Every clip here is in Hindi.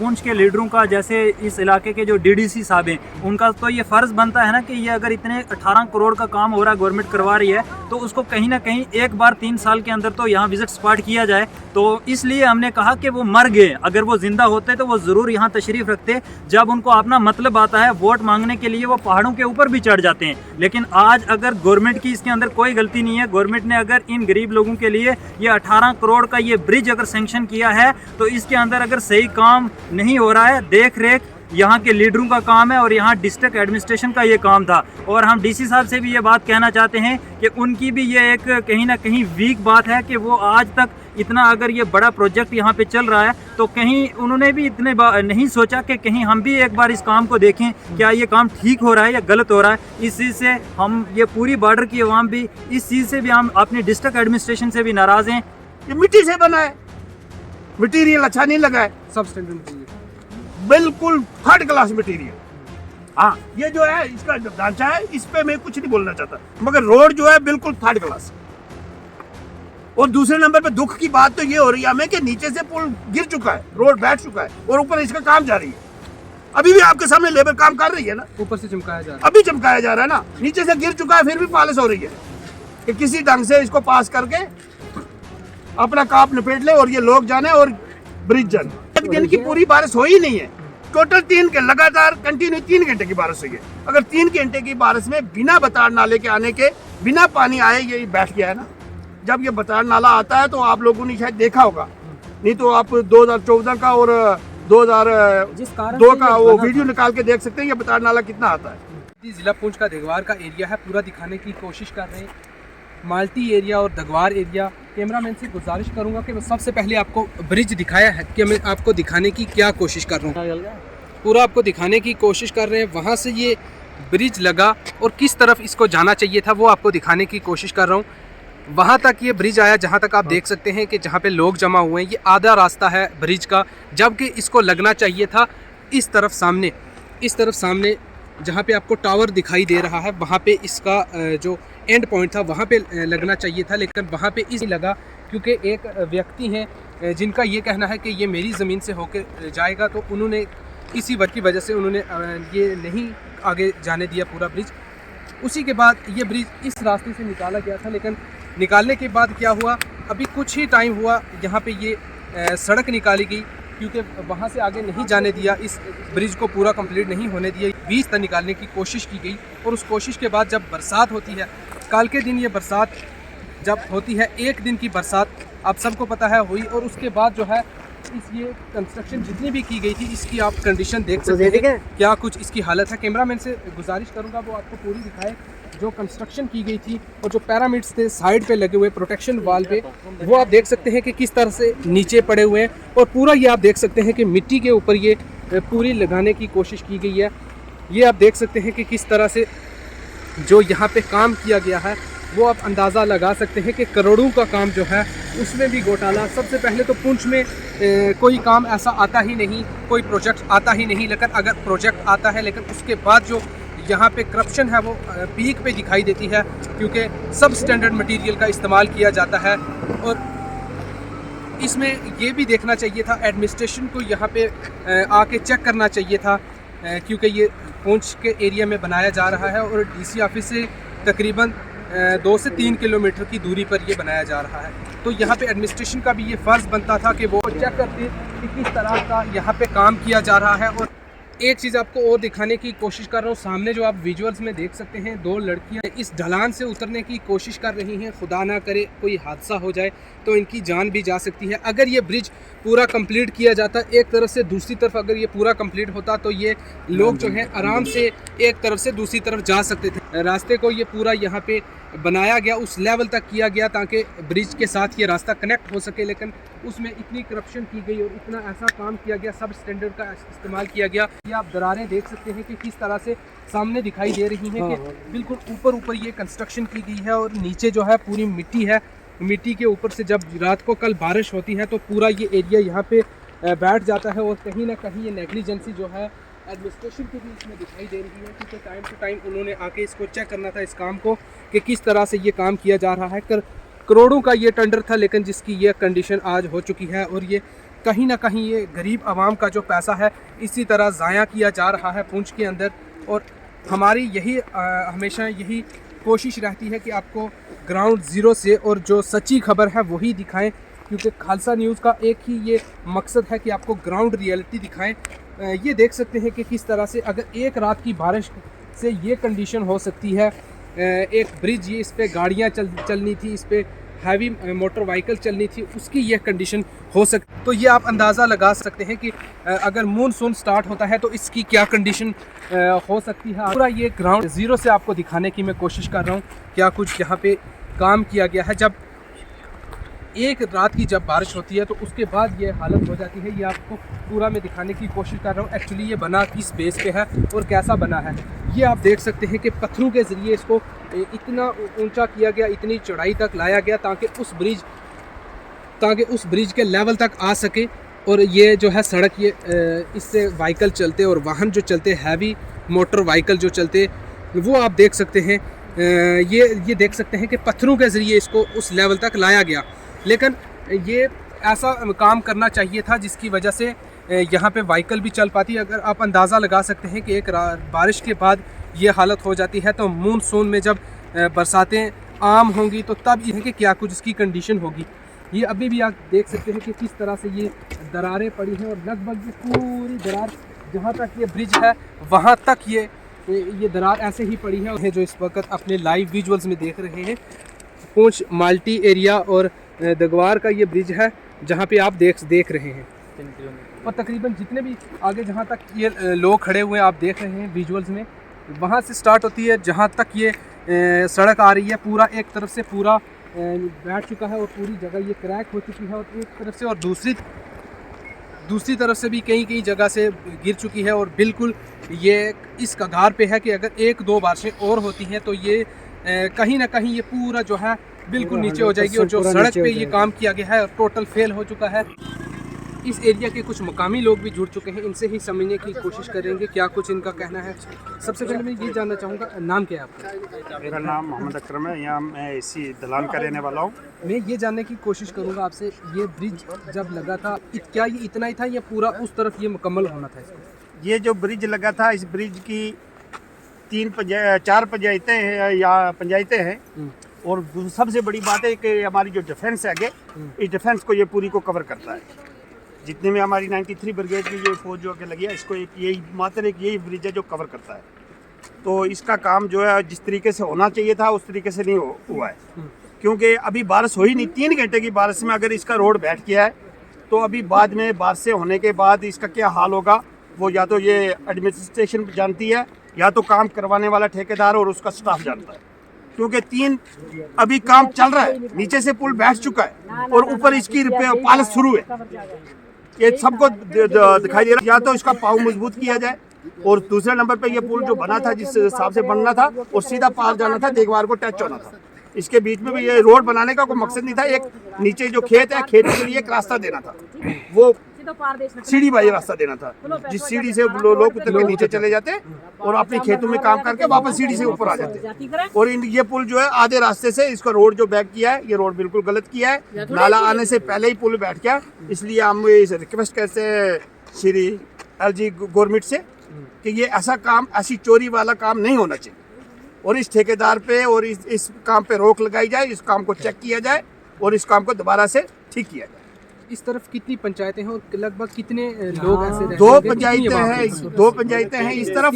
पूंछ के लीडरों का, जैसे इस इलाके के जो डीडीसी साहब हैं, उनका तो ये फ़र्ज़ बनता है ना कि ये अगर इतने 18 करोड़ का काम हो रहा है, गवर्नमेंट करवा रही है, तो उसको कहीं ना कहीं एक बार 3 साल के अंदर तो यहाँ विजिट स्पॉट किया जाए। तो इसलिए हमने कहा कि वो मर गए, अगर वो जिंदा होते तो वो ज़रूर यहाँ तशरीफ़ रखते। जब उनको अपना मतलब आता है वोट मांगने के लिए वो पहाड़ों के ऊपर भी चढ़ जाते हैं। लेकिन आज अगर गवर्नमेंट की इसके अंदर कोई गलती नहीं है, गवर्नमेंट ने अगर इन गरीब लोगों के लिए ये 18 करोड़ का ये ब्रिज अगर सेंक्शन किया है, तो इसके अंदर अगर सही काम नहीं हो रहा है, देख रेख यहाँ के लीडरों का काम है और यहाँ डिस्ट्रिक्ट एडमिनिस्ट्रेशन का ये काम था। और हम डीसी साहब से भी ये बात कहना चाहते हैं कि उनकी भी ये एक कहीं ना कहीं वीक बात है कि वो आज तक इतना, अगर ये बड़ा प्रोजेक्ट यहाँ पे चल रहा है तो कहीं उन्होंने भी इतने नहीं सोचा कि कहीं हम भी एक बार इस काम को देखें, क्या ये काम ठीक हो रहा है या गलत हो रहा है। इस चीज़ से हम, ये पूरी बॉर्डर की आवाम भी, इस चीज़ से भी हम अपने डिस्ट्रिक्ट एडमिनिस्ट्रेशन से भी नाराज़ हैं। ये मिट्टी से बना है, मटीरियल अच्छा नहीं लगा है, सब स्टैंडर्ड बिल्कुल थर्ड क्लास मटीरियल। हाँ, ये जो है इसका ढांचा है, इस पे मैं कुछ नहीं बोलना चाहता, मगर रोड जो है बिल्कुल थर्ड क्लास। और दूसरे नंबर पे दुख की बात तो ये हो रही है हमें कि नीचे से पुल गिर चुका है, रोड बैठ चुका है और ऊपर इसका काम जारी है। अभी भी आपके सामने लेबर काम कर रही है ना, ऊपर से चमकाया जा रहा अभी चमकाया जा रहा है ना, नीचे से गिर चुका है फिर भी पॉलिश हो रही है कि किसी ढंग से इसको पास करके अपना काम निपेट ले और ये लोग जाने और ब्रिज जाने। एक दिन की पूरी बारिश हो ही नहीं है, टोटल 3 घंटे लगातार कंटिन्यू 3 घंटे की बारिश हुई है। अगर 3 घंटे की बारिश में बिना बताड़ नाले के आने के, बिना पानी आए ये बैठ गया है ना, जब ये बताड़ नाला आता है तो आप लोगों ने शायद देखा होगा, नहीं तो आप 2014 का और 2002 का वो वीडियो निकाल के देख सकते हैं ये बताड़ नाला कितना आता है। जिला पुंछ का दगवार का एरिया है, पूरा दिखाने की कोशिश कर रहे हैं। माल्टी एरिया और दगवार एरिया, कैमरामैन से गुजारिश करूंगा कि मैं सबसे पहले आपको ब्रिज दिखाया है कि मैं आपको दिखाने की क्या कोशिश कर रहा हूँ, पूरा आपको दिखाने की कोशिश कर रहे हैं। वहाँ से ये ब्रिज लगा और किस तरफ इसको जाना चाहिए था वो आपको दिखाने की कोशिश कर रहा हूँ। वहाँ तक ये ब्रिज आया जहाँ तक आप देख सकते हैं कि जहाँ पे लोग जमा हुए हैं, ये आधा रास्ता है ब्रिज का, जबकि इसको लगना चाहिए था इस तरफ सामने जहाँ पे आपको टावर दिखाई दे रहा है, वहाँ पे इसका जो एंड पॉइंट था वहाँ पे लगना चाहिए था, लेकिन वहाँ पे इसलिए लगा क्योंकि एक व्यक्ति हैं जिनका ये कहना है कि ये मेरी ज़मीन से होकर जाएगा, तो उन्होंने इसी की वजह से उन्होंने ये नहीं आगे जाने दिया पूरा ब्रिज। उसी के बाद ये ब्रिज इस रास्ते से निकाला गया था, लेकिन निकालने के बाद क्या हुआ, अभी कुछ ही टाइम हुआ यहाँ पे ये सड़क निकाली गई, क्योंकि वहाँ से आगे नहीं जाने दिया, इस ब्रिज को पूरा कंप्लीट नहीं होने दिया, बीच तक निकालने की कोशिश की गई। और उस कोशिश के बाद जब बरसात होती है, कल के दिन ये बरसात जब होती है, एक दिन की बरसात आप सबको पता है हुई, और उसके बाद जो है ये कंस्ट्रक्शन जितनी भी की गई थी इसकी आप कंडीशन देख सकते हैं क्या कुछ इसकी हालत है। कैमरामैन से गुजारिश करूंगा वो आपको पूरी दिखाए जो कंस्ट्रक्शन की गई थी, और जो पैरामिड्स थे साइड पे लगे हुए प्रोटेक्शन वाल पे, वो आप देख सकते हैं कि किस तरह से नीचे पड़े हुए हैं, और पूरा ये आप देख सकते हैं कि मिट्टी के ऊपर ये पूरी लगाने की कोशिश की गई है। ये आप देख सकते हैं कि किस तरह से जो यहाँ पे काम किया गया है, वो आप अंदाज़ा लगा सकते हैं कि करोड़ों का काम जो है उसमें भी घोटाला। सबसे पहले तो पुंछ में कोई काम ऐसा आता ही नहीं, कोई प्रोजेक्ट आता ही नहीं, लेकिन अगर प्रोजेक्ट आता है लेकिन उसके बाद जो यहाँ पे करप्शन है वो पीक पे दिखाई देती है, क्योंकि सब स्टैंडर्ड मटेरियल का इस्तेमाल किया जाता है। और इसमें ये भी देखना चाहिए था एडमिनिस्ट्रेशन को, यहाँ पे आके चेक करना चाहिए था, क्योंकि ये पुंछ के एरिया में बनाया जा रहा है और डीसी ऑफिस से तकरीबन 2 से 3 किलोमीटर की दूरी पर ये बनाया जा रहा है। तो यहाँ पे एडमिनिस्ट्रेशन का भी ये फ़र्ज़ बनता था कि वो चेक करते कि किस तरह का यहाँ पे काम किया जा रहा है। और एक चीज़ आपको और दिखाने की कोशिश कर रहा हूँ, सामने जो आप विजुअल्स में देख सकते हैं, 2 लड़कियाँ इस ढलान से उतरने की कोशिश कर रही हैं। खुदा ना करे कोई हादसा हो जाए तो इनकी जान भी जा सकती है। अगर ये ब्रिज पूरा कंप्लीट किया जाता एक तरफ से दूसरी तरफ, अगर ये पूरा कंप्लीट होता तो ये लोग जो हैं आराम से एक तरफ से दूसरी तरफ जा सकते थे। रास्ते को ये पूरा यहाँ पे बनाया गया, उस लेवल तक किया गया ताकि ब्रिज के साथ ये रास्ता कनेक्ट हो सके, लेकिन उसमें इतनी करप्शन की गई और इतना ऐसा काम किया गया, सब स्टैंडर्ड का इस्तेमाल किया गया। ये आप दरारें देख सकते हैं कि किस तरह से सामने दिखाई दे रही हैं कि बिल्कुल ऊपर ये कंस्ट्रक्शन की गई है और नीचे जो है पूरी मिट्टी है। मिट्टी के ऊपर से जब रात को कल बारिश होती है तो पूरा ये एरिया यहाँ पे बैठ जाता है, और कहीं ना कहीं ये नेग्लिजेंसी जो है एडमिनिस्ट्रेशन की भी इसमें दिखाई दे रही है, क्योंकि टाइम टू टाइम उन्होंने आके इसको चेक करना था, इस काम को, कि किस तरह से ये काम किया जा रहा है। करोड़ों का ये टेंडर था, लेकिन जिसकी ये कंडीशन आज हो चुकी है, और ये कहीं ना कहीं ये गरीब आवाम का जो पैसा है इसी तरह ज़ाया किया जा रहा है पुंछ के अंदर। और हमारी यही हमेशा यही कोशिश रहती है कि आपको ग्राउंड ज़ीरो से और जो सच्ची खबर है वही दिखाएं, क्योंकि खालसा न्यूज़ का एक ही ये मकसद है कि आपको ग्राउंड रियलिटी दिखाएं। ये देख सकते हैं कि किस तरह से अगर एक रात की बारिश से ये कंडीशन हो सकती है। एक ब्रिज, ये इस पे गाड़ियाँ चलनी थी, इस पे हैवी मोटर व्हीकल चलनी थी, उसकी यह कंडीशन हो सकती। तो ये आप अंदाज़ा लगा सकते हैं कि अगर मानसून स्टार्ट होता है तो इसकी क्या कंडीशन हो सकती है। पूरा ये ग्राउंड ज़ीरो से आपको दिखाने की मैं कोशिश कर रहा हूँ क्या कुछ यहाँ पे काम किया गया है। जब एक रात की जब बारिश होती है तो उसके बाद ये हालत हो जाती है। ये आपको पूरा मैं दिखाने की कोशिश कर रहा हूँ एक्चुअली ये बना किस बेस पे है और कैसा बना है। ये आप देख सकते हैं कि पत्थरों के ज़रिए इसको इतना ऊंचा किया गया, इतनी चौड़ाई तक लाया गया ताकि उस ब्रिज के लेवल तक आ सके। और ये जो है सड़क, ये इससे व्हीकल चलते और वाहन जो चलते, हैवी मोटर व्हीकल जो चलते, वो आप देख सकते हैं। ये देख सकते हैं कि पत्थरों के ज़रिए इसको उस लेवल तक लाया गया। लेकिन ये ऐसा काम करना चाहिए था जिसकी वजह से यहाँ पे व्हीकल भी चल पाती। अगर आप अंदाज़ा लगा सकते हैं कि एक बारिश के बाद ये हालत हो जाती है तो मानसून में जब बरसातें आम होंगी तो तब ये है कि क्या कुछ इसकी कंडीशन होगी। ये अभी भी आप देख सकते हैं कि किस तरह से ये दरारें पड़ी हैं और लगभग ये पूरी दरार जहाँ तक ये ब्रिज है वहाँ तक ये दरार ऐसे ही पड़ी है। जो इस वक्त अपने लाइव विजुअल्स में देख रहे हैं, पुंछ माल्टी एरिया और दगवार का ये ब्रिज है जहाँ पे आप देख रहे हैं। और तकरीबन जितने भी आगे जहाँ तक ये लोग खड़े हुए हैं आप देख रहे हैं विजुअल्स में, वहाँ से स्टार्ट होती है जहाँ तक ये सड़क आ रही है। पूरा एक तरफ से पूरा बैठ चुका है और पूरी जगह ये क्रैक हो चुकी है और एक तरफ से और दूसरी तरफ से भी कई जगह से गिर चुकी है। और बिल्कुल ये इस कगार पे है कि अगर एक दो बारिशें और होती हैं तो ये कहीं ना कहीं ये पूरा जो है बिल्कुल नीचे हो जाएगी। और जो सड़क पे ये काम किया गया है टोटल फेल हो चुका है। इस एरिया के कुछ मकामी लोग भी जुड़ चुके हैं, इनसे ही समझने की कोशिश करेंगे क्या कुछ इनका कहना है। सबसे पहले मैं ये जानना चाहूँगा, नाम क्या है आपका? मेरा नाम मोहम्मद अकरम है, यहाँ मैं इसी दलान का रहने वाला हूँ। मैं ये जानने की कोशिश करूँगा आपसे, ये ब्रिज जब लगा था क्या ये इतना ही था या पूरा उस तरफ ये मुकम्मल होना था इसको? ये जो ब्रिज लगा था, इस ब्रिज की 4 पंचायतें हैं या पंचायतें हैं। और सबसे बड़ी बात है कि हमारी जो डिफेंस है आगे, इस डिफेंस को ये पूरी को कवर करता है। जितने में हमारी 93 ब्रिगेड की ये फौज जो आगे लगी है, इसको मात्र यही ब्रिज है जो कवर करता है। तो इसका काम जो है जिस तरीके से होना चाहिए था उस तरीके से नहीं हुआ है, क्योंकि अभी बारिश हुई नहीं। 3 घंटे की बारिश में अगर इसका रोड बैठ गया है तो अभी बाद में बारिशें होने के बाद इसका क्या हाल होगा वो या तो ये एडमिनिस्ट्रेशन जानती है या तो काम करवाने वाला ठेकेदार और उसका स्टाफ जानता है। क्योंकि अभी काम चल रहा है, नीचे से पुल बैठ चुका है और ऊपर इसकी रिपेयर पालस शुरू है। ये सबको दिखाई दे रहा है। या तो इसका पाँव मजबूत किया जाए और दूसरे नंबर पे ये पुल जो बना था जिस हिसाब से बनना था और सीधा पार जाना था, देखवार को टच होना था। इसके बीच में भी ये रोड बनाने का कोई मकसद नहीं था। एक नीचे जो खेत है, खेत के लिए एक रास्ता देना था, वो सीढ़ी बाई रास्ता देना था, जिस सीढ़ी से लोग उतर के नीचे चले जाते और अपने खेतों में काम करके वापस सीढ़ी से ऊपर आ जाते। और ये पुल जो है आधे रास्ते से इसका रोड जो बैक किया है, ये रोड बिल्कुल गलत किया है। नाला आने से पहले ही पुल बैठ गया। इसलिए हम रिक्वेस्ट करते हैं श्री LG गवर्नमेंट से कि ये ऐसा काम, ऐसी चोरी वाला काम नहीं होना चाहिए और इस ठेकेदार पे और इस काम पे रोक लगाई जाए। इस काम को चेक किया जाए और इस काम को दोबारा से ठीक किया जाए। इस तरफ कितनी पंचायतें हैं और लगभग कितने लोग ऐसे रहते हैं? 2 पंचायतें हैं, 2 पंचायतें हैं इस तरफ,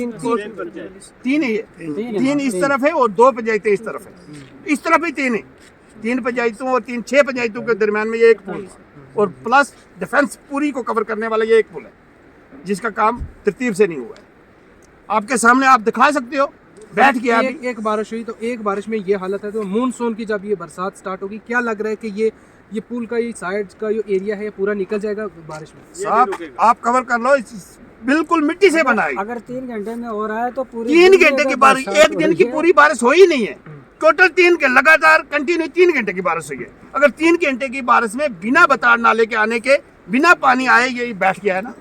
3 इस तरफ है और 2 पंचायतें इस तरफ है। इस तरफ ही 3 है, 3 पंचायतों और 6 पंचायतों के दरमियान में ये एक पुल और प्लस डिफेंस पूरी को कवर करने वाला ये एक पुल है जिसका काम तरतीब से नहीं हुआ है। आपके सामने आप दिखा सकते हो, बैठ गया। एक बारिश हुई तो एक बारिश में ये हालत है, तो मानसून की जब ये बरसात स्टार्ट होगी क्या लग रहा है कि ये पुल का ये साइड का जो एरिया है पूरा निकल जाएगा बारिश में? साहब आप कवर कर लो, बिल्कुल मिट्टी से बना है। अगर 3 घंटे में हो रहा है तो पूरी 3 घंटे की बारिश, एक दिन की पूरी बारिश हो ही नहीं है। टोटल 3 घंटे लगातार कंटिन्यू 3 घंटे की बारिश हुई है। अगर 3 घंटे की बारिश में बिना बताड़ नाले के आने के, बिना पानी आए ये बैठ गया है ना।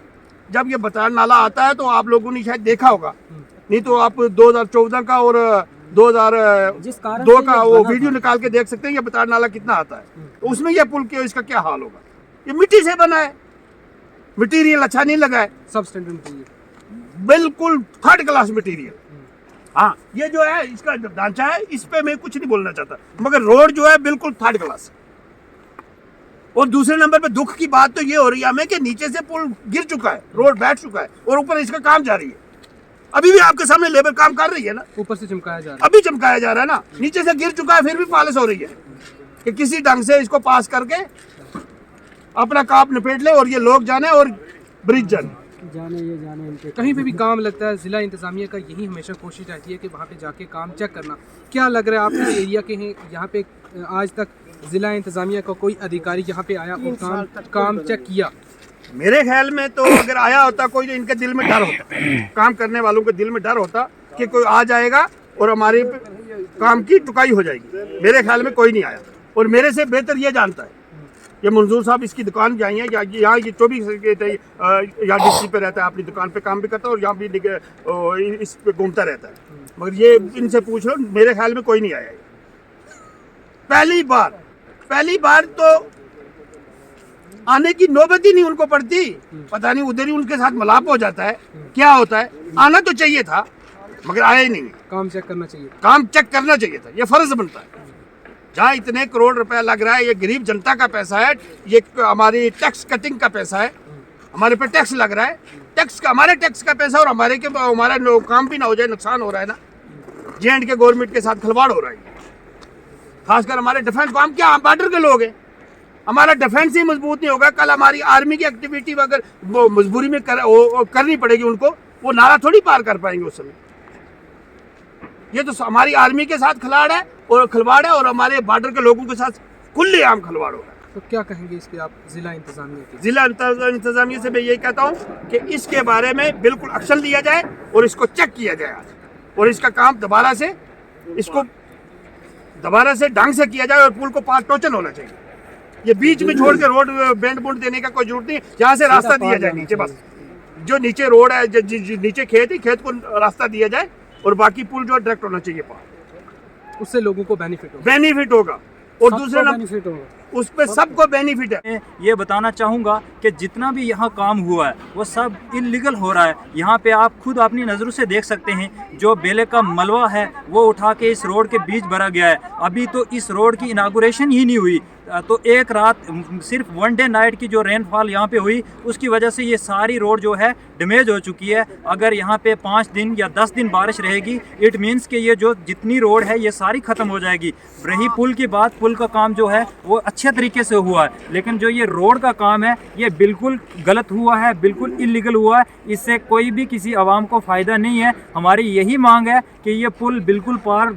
जब ये बताड़ नाला आता है तो आप लोगों ने शायद देखा होगा, नहीं तो आप 2014 का और 2002 का वो वीडियो निकाल के देख सकते हैं ये बताड़ नाला कितना आता है। तो उसमें ये पुल के इसका क्या हाल होगा। ये मिट्टी से बना है, मटेरियल अच्छा नहीं लगा है, सब स्टैंडर्ड मटेरियल। बिल्कुल थर्ड क्लास मटेरियल। हाँ, ये जो है इसका ढांचा है, इस पे मैं कुछ नहीं बोलना चाहता, मगर रोड जो है बिल्कुल थर्ड क्लास। और दूसरे नंबर पे दुख की बात तो ये हो रही है हमें कि नीचे से पुल गिर चुका है, रोड बैठ चुका है और ऊपर इसका काम जारी है। अभी भी आपके सामने लेबर काम कर रही है ना, ऊपर से चमकाया जा रहा है। अभी चमकाया जा रहा है ना, नीचे से गिर चुका है फिर भी पॉलिश हो रही है कि किसी ढंग से इसको पास करके अपना काम निपेट ले और ये लोग जाने और ब्रिज जाने। जाने इनके कहीं पे भी काम लगता है, जिला इंतजामिया का यही हमेशा कोशिश रहती है कि वहाँ पे जाके काम चेक करना। क्या लग रहा है आपको एरिया के हैं, यहाँ पे आज तक जिला इंतजामिया का कोई अधिकारी यहाँ पे आया और काम चेक किया? मेरे ख्याल में तो अगर आया होता कोई, तो इनके दिल में डर होता, काम करने वालों के दिल में डर होता कि कोई आ जाएगा और हमारे काम की टुकाई हो जाएगी। मेरे ख्याल में कोई नहीं आया और मेरे से बेहतर ये जानता है। ये मंजूर साहब इसकी दुकान जाई है, यहाँ ये 24 यहाँ डिस्ट्रिक्ट पे रहता है, अपनी दुकान पे काम भी करता है और यहाँ भी इस पे घूमता रहता है, मगर ये इनसे पूछ लो, मेरे ख्याल में कोई नहीं आया। पहली बार तो आने की नौबत ही नहीं उनको पड़ती, पता नहीं उधर ही उनके साथ मिलाप हो जाता है, क्या होता है। आना तो चाहिए था मगर आया ही नहीं। काम चेक करना चाहिए, काम चेक करना चाहिए था, ये फर्ज बनता है। जहाँ इतने करोड़ रुपया लग रहा है, ये गरीब जनता का पैसा है, ये हमारी टैक्स कटिंग का पैसा है, हमारे पे टैक्स लग रहा है, हमारे टैक्स का पैसा और हमारा काम भी ना हो जाए, नुकसान हो रहा है ना। JNK के गवर्नमेंट के साथ खिलवाड़ हो रहा है, खासकर हमारे डिफेंस को। हम क्या बॉर्डर के लोग हैं, हमारा डिफेंस ही मजबूत नहीं होगा, कल हमारी आर्मी की एक्टिविटी अगर वो मजबूरी में करनी पड़ेगी उनको, वो नाला थोड़ी पार कर पाएंगे उस समय। ये तो हमारी आर्मी के साथ खिलवाड़ है और हमारे बॉर्डर के लोगों के साथ खुलेआम खिलवाड़ हो रहा है। तो क्या कहेंगे इस पे आप जिला इंतजामिया के? जिला इंतजामिया से मैं यही कहता हूँ कि इसके बारे में बिल्कुल एक्शन लिया जाए और इसको चेक किया जाए आज, और इसका काम दोबारा से ढंग से किया जाए और पुल को पार टोचन होना चाहिए। ये बीच में छोड़ के रोड बेंड बुंड देने का कोई जरूरत नहीं, यहाँ से रास्ता दिया जाए नीचे, बस जो नीचे रोड है, नीचे खेत को रास्ता दिया जाए और बाकी पुल जो डायरेक्ट होना चाहिए पार। उससे लोगों को बेनिफिट होगा और दूसरे बेनिफिट होगा, उस पर सबको बेनिफिट है। ये बताना चाहूँगा कि जितना भी यहाँ काम हुआ है वो सब इलीगल हो रहा है। यहाँ पे आप खुद अपनी नज़रों से देख सकते हैं, जो बेले का मलबा है वो उठा के इस रोड के बीच भरा गया है। अभी तो इस रोड की इनागुरेशन ही नहीं हुई, तो एक रात सिर्फ 1 डे नाइट की जो रेनफॉल यहाँ पे हुई उसकी वजह से ये सारी रोड जो है डैमेज हो चुकी है। अगर यहाँ पे 5 दिन या 10 दिन बारिश रहेगी, इट मीन्स कि ये जो जितनी रोड है ये सारी ख़त्म हो जाएगी। रही पुल की बात, पुल का काम जो है वो अच्छे तरीके से हुआ है, लेकिन जो ये रोड का काम है ये बिल्कुल गलत हुआ है, बिल्कुल इलीगल हुआ है। इससे कोई भी किसी आवाम को फ़ायदा नहीं है। हमारी यही मांग है कि ये पुल बिल्कुल पार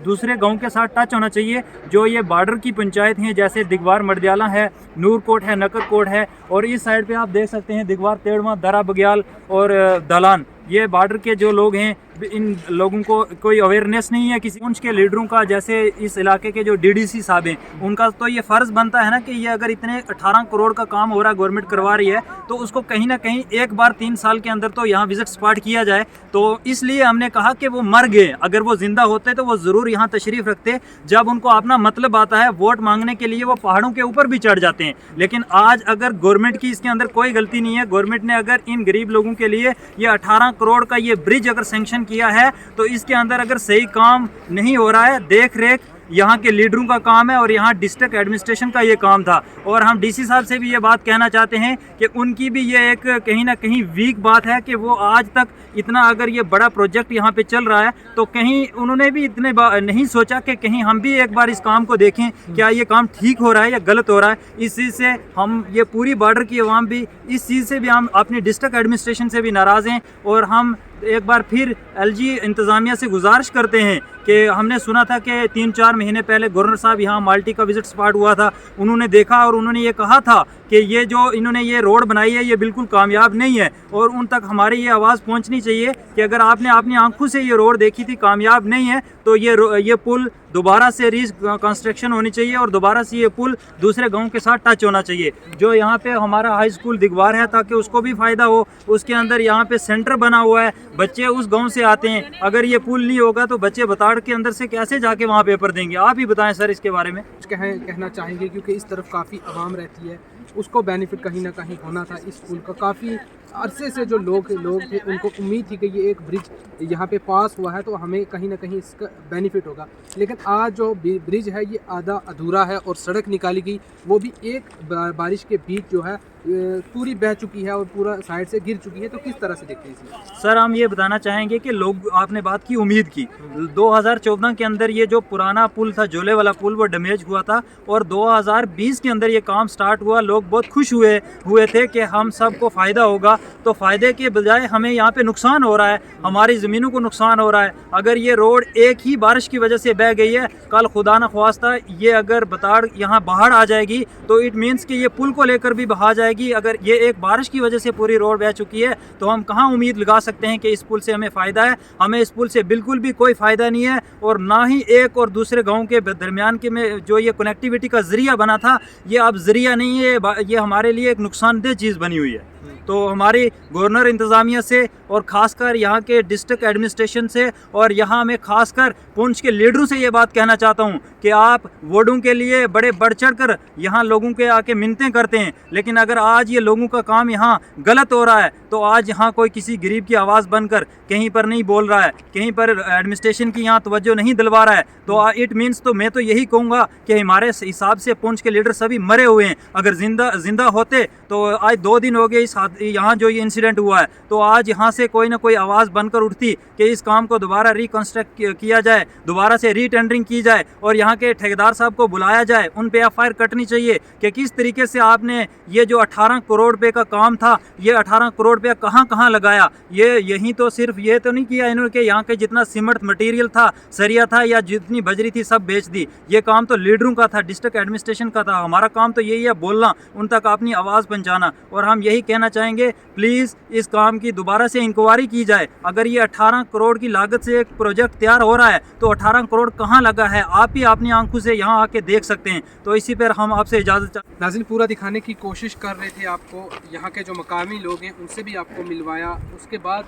दूसरे गाँव के साथ टच होना चाहिए। जो ये बॉर्डर की पंचायत हैं जैसे दिगवार मर्दियाला है, नूरकोट है, नकरकोट है, और इस साइड पे आप देख सकते हैं दिगवार तेड़वा, दरा बग्याल और दलान, ये बॉर्डर के जो लोग हैं इन लोगों को कोई अवेयरनेस नहीं है किसी उनके लीडरों का। जैसे इस इलाके के जो DDC साहब हैं, उनका तो ये फ़र्ज़ बनता है ना कि ये अगर इतने 18 करोड़ का काम हो रहा है, गवर्नमेंट करवा रही है, तो उसको कहीं ना कहीं एक बार 3 साल के अंदर तो यहाँ विजिट स्पॉट किया जाए। तो इसलिए हमने कहा कि वो मर गए, अगर वो ज़िंदा होते तो वो ज़रूर यहाँ तशरीफ़ रखते। जब उनको अपना मतलब आता है वोट मांगने के लिए वो पहाड़ों के ऊपर भी चढ़ जाते हैं। लेकिन आज अगर गवर्नमेंट की इसके अंदर कोई गलती नहीं है, गवर्नमेंट ने अगर इन गरीब लोगों के लिए ये 18 करोड़ का ये ब्रिज अगर सेंक्शन किया है, तो इसके अंदर अगर सही काम नहीं हो रहा है, देख रेख यहाँ के लीडरों का काम है और यहाँ डिस्ट्रिक्ट एडमिनिस्ट्रेशन का ये काम था। और हम DC साहब से भी ये बात कहना चाहते हैं कि उनकी भी ये एक कहीं ना कहीं वीक बात है कि वो आज तक इतना अगर ये बड़ा प्रोजेक्ट यहाँ पे चल रहा है तो कहीं उन्होंने भी इतने नहीं सोचा कि कहीं हम भी एक बार इस काम को देखें, क्या ये काम ठीक हो रहा है या गलत हो रहा है। इस चीज़ से हम ये पूरी बॉर्डर की आवाम भी इस चीज़ से भी हम अपनी डिस्ट्रिक्ट एडमिनिस्ट्रेशन से भी नाराज़ हैं। और हम एक बार फिर LG इंतज़ामिया से गुजारिश करते हैं कि हमने सुना था कि 3-4 महीने पहले गवर्नर साहब यहाँ माल्टी का विजिट स्पॉट हुआ था, उन्होंने देखा और उन्होंने ये कहा था कि ये जो इन्होंने ये रोड बनाई है ये बिल्कुल कामयाब नहीं है। और उन तक हमारी ये आवाज़ पहुँचनी चाहिए कि अगर आपने अपनी आंखों से ये रोड देखी थी कामयाब नहीं है, तो ये पुल दोबारा से रिकंस्ट्रक्शन होनी चाहिए और दोबारा से ये पुल दूसरे गांव के साथ टच होना चाहिए। जो यहाँ पे हमारा हाई स्कूल दिगवार है, ताकि उसको भी फ़ायदा हो, उसके अंदर यहाँ पे सेंटर बना हुआ है, बच्चे उस गांव से आते हैं। अगर ये पुल नहीं होगा तो बच्चे बताड़ के अंदर से कैसे जाके वहाँ पेपर देंगे? आप ही बताएं सर इसके बारे में। कहना चाहेंगे, क्योंकि इस तरफ काफ़ी आवाम रहती है, उसको बेनिफिट कहीं ना कहीं होना था इस पुल का। काफ़ी अरसे से जो लोग थे उनको उम्मीद थी कि ये एक ब्रिज यहाँ पे पास हुआ है तो हमें कहीं ना कहीं इसका बेनिफिट होगा, लेकिन आज जो ब्रिज है ये आधा अधूरा है और सड़क निकाली गई वो भी एक बारिश के बीच जो है पूरी बह चुकी है और पूरा साइड से गिर चुकी है। तो किस तरह से देखते हैं इसमें? सर हम ये बताना चाहेंगे कि लोग, आपने बात की उम्मीद की, 2014 के अंदर ये जो पुराना पुल था, जोले वाला पुल, वो डैमेज हुआ था और 2020 के अंदर ये काम स्टार्ट हुआ। लोग बहुत खुश हुए थे कि हम सबको फ़ायदा होगा, तो फ़ायदे के बजाय हमें यहाँ पे नुकसान हो रहा है, हमारी ज़मीनों को नुकसान हो रहा है। अगर ये रोड एक ही बारिश की वजह से बह गई है, कल खुदा न ख्वास्ता ये अगर बताड़ यहाँ बाहर आ जाएगी तो इट मीन्स कि ये पुल को लेकर भी बहा जाएगी। अगर ये एक बारिश की वजह से पूरी रोड बह चुकी है तो हम कहाँ उम्मीद लगा सकते हैं कि इस पुल से हमें फ़ायदा है? हमें इस पुल से बिल्कुल भी कोई फ़ायदा नहीं है और ना ही एक और दूसरे गाँव के दरमियान के में जो ये कनेक्टिविटी का ज़रिया बना था, ये अब ज़रिया नहीं है, ये हमारे लिए एक नुकसानदेह चीज़ बनी हुई है। तो हमारी गवर्नर इंतज़ामिया से और ख़ासकर यहाँ के डिस्ट्रिक्ट एडमिनिस्ट्रेशन से और यहाँ मैं ख़ासकर पुंछ के लीडरों से ये बात कहना चाहता हूँ कि आप वोटों के लिए बड़े बढ़ चढ़ कर यहाँ लोगों के आके मिन्नतें करते हैं, लेकिन अगर आज ये लोगों का काम यहाँ गलत हो रहा है तो आज यहाँ कोई किसी गरीब की आवाज़ बनकर कहीं पर नहीं बोल रहा है, कहीं पर एडमिनिस्ट्रेशन की यहाँ तवज्जो नहीं दिलवा रहा है, तो इट मीन्स तो मैं तो यही कहूँगा कि हमारे हिसाब से पुंछ के लीडर सभी मरे हुए हैं। अगर जिंदा होते तो आज 2 दिन हो गए यहाँ जो ये इंसिडेंट हुआ है, तो आज यहाँ से कोई ना कोई आवाज़ बनकर उठती कि इस काम को दोबारा रिकन्स्ट्रक्ट किया जाए, दोबारा से रीटेंडरिंग की जाए और यहाँ के ठेकेदार साहब को बुलाया जाए, उन पे एफआईआर कटनी चाहिए कि किस तरीके से आपने ये जो 18 करोड़ रुपये का काम था, ये 18 करोड़ रुपया कहाँ लगाया। ये यहीं तो सिर्फ ये तो नहीं किया इन्होंने कि यहाँ के जितना सीमेंट मटेरियल था, सरिया था या जितनी बजरी थी सब बेच दी। ये काम तो लीडरों का था, डिस्ट्रिक्ट एडमिनिस्ट्रेशन का था। हमारा काम तो यही है बोलना, उन तक अपनी आवाज़ पहुँचाना, और हम यही कहना चाहेंगे प्लीज़ इस काम की दोबारा से इंक्वायरी की जाए। अगर ये 18 करोड़ की लागत से एक प्रोजेक्ट तैयार हो रहा है तो 18 करोड़ कहाँ लगा है, आप ही अपनी आंखों से यहाँ आके देख सकते हैं। तो इसी पर हम आपसे इजाज़त नाज़रीन पूरा दिखाने की कोशिश कर रहे थे आपको, यहाँ के जो मकामी लोग हैं उनसे भी आपको मिलवाया। उसके बाद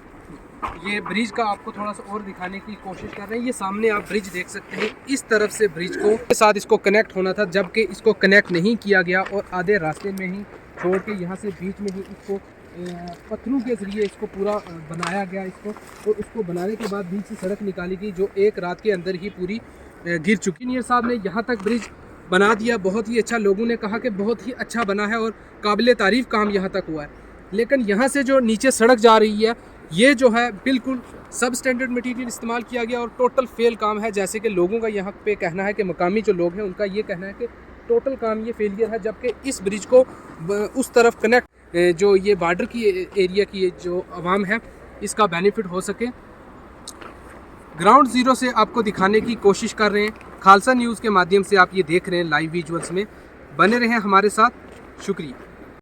ये ब्रिज का आपको थोड़ा सा और दिखाने की कोशिश कर रहे हैं। ये सामने आप ब्रिज देख सकते हैं, इस तरफ से ब्रिज को के साथ इसको कनेक्ट होना था, जबकि इसको कनेक्ट नहीं किया गया और आधे रास्ते में ही छोड़ के यहाँ से बीच में ही इसको पत्थरों के ज़रिए इसको पूरा बनाया गया इसको, और इसको बनाने के बाद बीच से सड़क निकाली गई जो एक रात के अंदर ही पूरी गिर चुकी। इंजीनियर साहब ने यहाँ तक ब्रिज बना दिया, बहुत ही अच्छा, लोगों ने कहा कि बहुत ही अच्छा बना है और काबिल तारीफ़ काम यहाँ तक हुआ है। लेकिन यहाँ से जो नीचे सड़क जा रही है ये जो है बिल्कुल सब स्टैंडर्ड मटेरियल इस्तेमाल किया गया और टोटल फेल काम है। जैसे कि लोगों का यहाँ पे कहना है कि मकामी जो लोग हैं उनका ये कहना है कि टोटल काम ये फेलियर है, जबकि इस ब्रिज को उस तरफ कनेक्ट जो ये बॉर्डर की एरिया की जो आवाम है इसका बेनिफिट हो सके। ग्राउंड ज़ीरो से आपको दिखाने की कोशिश कर रहे हैं, खालसा न्यूज़ के माध्यम से आप ये देख रहे हैं लाइव विजुअल्स में। बने रहें हमारे साथ, शुक्रिया।